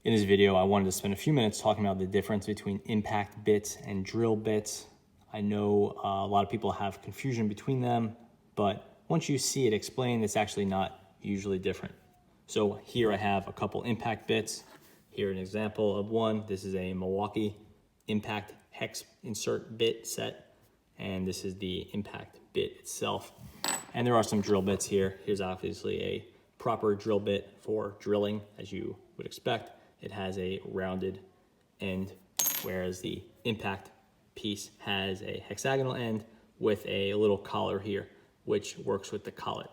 In this video, I wanted to spend a few minutes talking about the difference between impact bits and drill bits. I know a lot of people have confusion between them, but once you see it explained, it's actually not usually different. So here I have a couple impact bits. Here an example of one. This is a Milwaukee impact hex insert bit set, and this is the impact bit itself. And there are some drill bits here. Here's obviously a proper drill bit for drilling, as you would expect. It has a rounded end, whereas the impact piece has a hexagonal end with a little collar here, which works with the collet.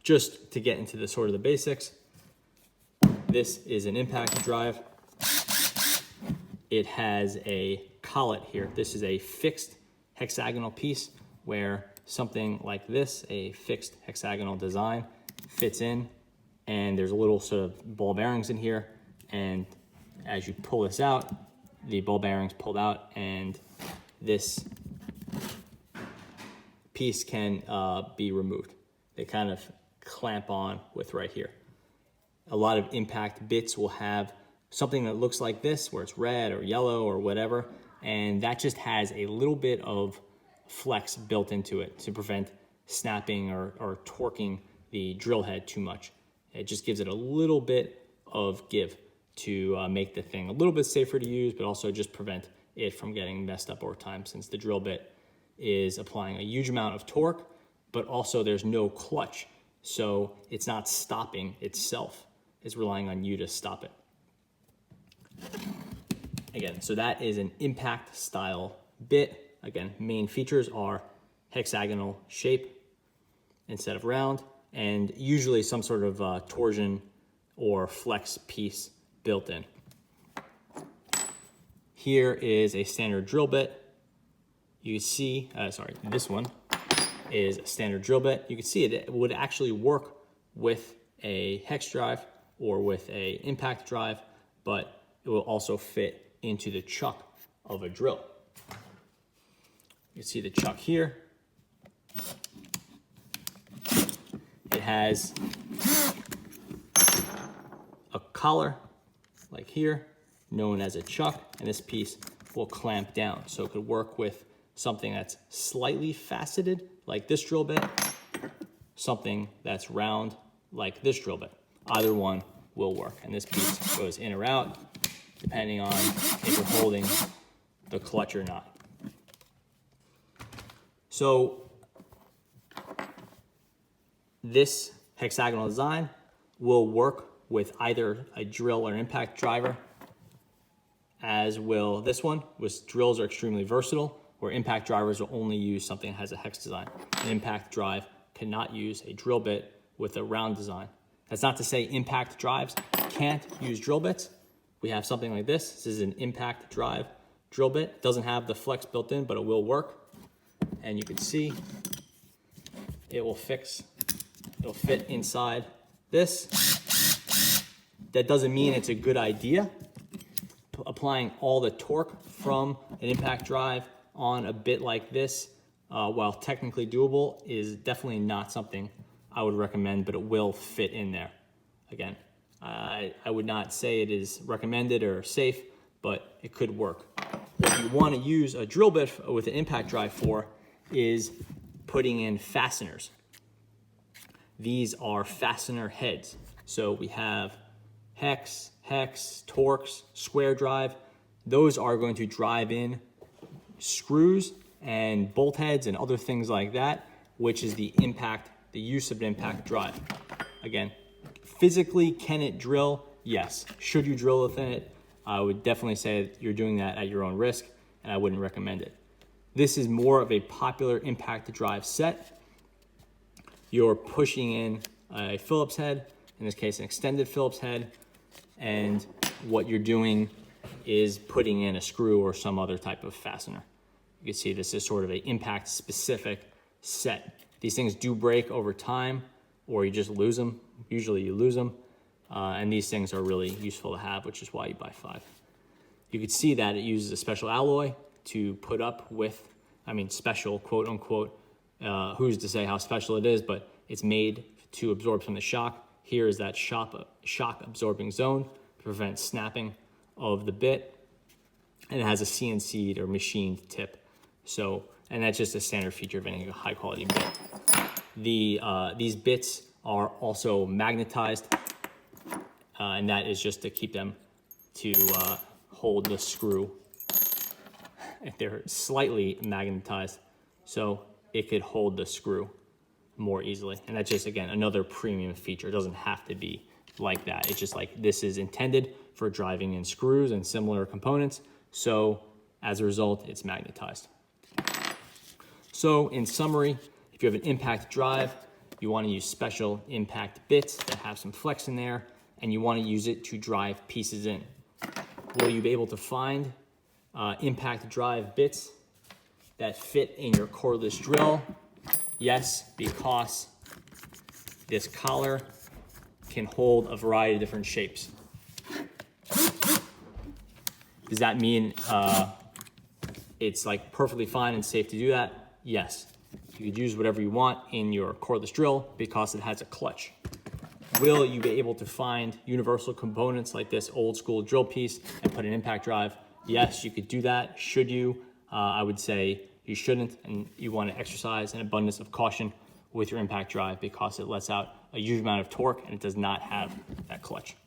Just to get into the sort of the basics, this is an impact drive. It has a collet here. This is a fixed hexagonal piece where something like this, a fixed hexagonal design, fits in, and there's a little sort of ball bearings in here, and as you pull this out, the ball bearings pulled out, and this piece can be removed. They kind of clamp on with right here. A lot of impact bits will have something that looks like this, where it's red or yellow or whatever, and that just has a little bit of flex built into it to prevent snapping or torquing the drill head too much. It just gives it a little bit of give to make the thing a little bit safer to use, but also just prevent it from getting messed up over time, since the drill bit is applying a huge amount of torque, but also there's no clutch. So it's not stopping itself. It's relying on you to stop it. Again, so that is an impact style bit. Again, main features are hexagonal shape instead of round, and usually some sort of torsion or flex piece built in. Here is a standard drill bit. You see, this one is a standard drill bit. You can see it would actually work with a hex drive or with a impact drive, but it will also fit into the chuck of a drill. You can see the chuck here. It has a collar like here, known as a chuck, and this piece will clamp down. So it could work with something that's slightly faceted like this drill bit, something that's round like this drill bit. Either one will work, and this piece goes in or out depending on if you're holding the clutch or not. So this hexagonal design will work with either a drill or impact driver, as will this one, which drills are extremely versatile, where impact drivers will only use something that has a hex design. An impact drive cannot use a drill bit with a round design. That's not to say impact drives can't use drill bits. We have something like this. This is an impact drive drill bit. It doesn't have the flex built in, but it will work. And you can see it will it'll fit inside this. That doesn't mean it's a good idea. Applying all the torque from an impact drive on a bit like this, while technically doable, is definitely not something I would recommend, but it will fit in there. Again, I would not say it is recommended or safe, but it could work. What you want to use a drill bit with an impact drive for is putting in fasteners. These are fastener heads. So we have hex, Torx, square drive. Those are going to drive in screws and bolt heads and other things like that, which is the use of an impact drive. Again, physically, can it drill? Yes. Should you drill within it? I would definitely say that you're doing that at your own risk, and I wouldn't recommend it. This is more of a popular impact drive set. You're pushing in a Phillips head, in this case an extended Phillips head, and what you're doing is putting in a screw or some other type of fastener. You can see this is sort of an impact specific set. These things do break over time, or you just lose them. Usually you lose them, and these things are really useful to have, which is why you buy 5. You can see that it uses a special alloy to put up with, special, quote unquote. Who's to say how special it is, but it's made to absorb from the shock. Here is that shock absorbing zone prevent snapping of the bit, and it has a CNC'd or machined tip. So, and that's just a standard feature of any high quality bit. These bits are also magnetized, and that is just to keep them to hold the screw. If they're slightly magnetized, so it could hold the screw more easily. And that's just, again, another premium feature. It doesn't have to be like that. It's just like this is intended for driving in screws and similar components. So as a result, it's magnetized. So in summary, if you have an impact drive, you want to use special impact bits that have some flex in there, and you want to use it to drive pieces in. Will you be able to find impact drive bits that fit in your cordless drill? Yes, because this collar can hold a variety of different shapes. Does that mean it's like perfectly fine and safe to do that? Yes. You could use whatever you want in your cordless drill because it has a clutch. Will you be able to find universal components like this old school drill piece and put an impact drive? Yes, you could do that. Should you? I would say you shouldn't, and you want to exercise an abundance of caution with your impact drive because it lets out a huge amount of torque and it does not have that clutch.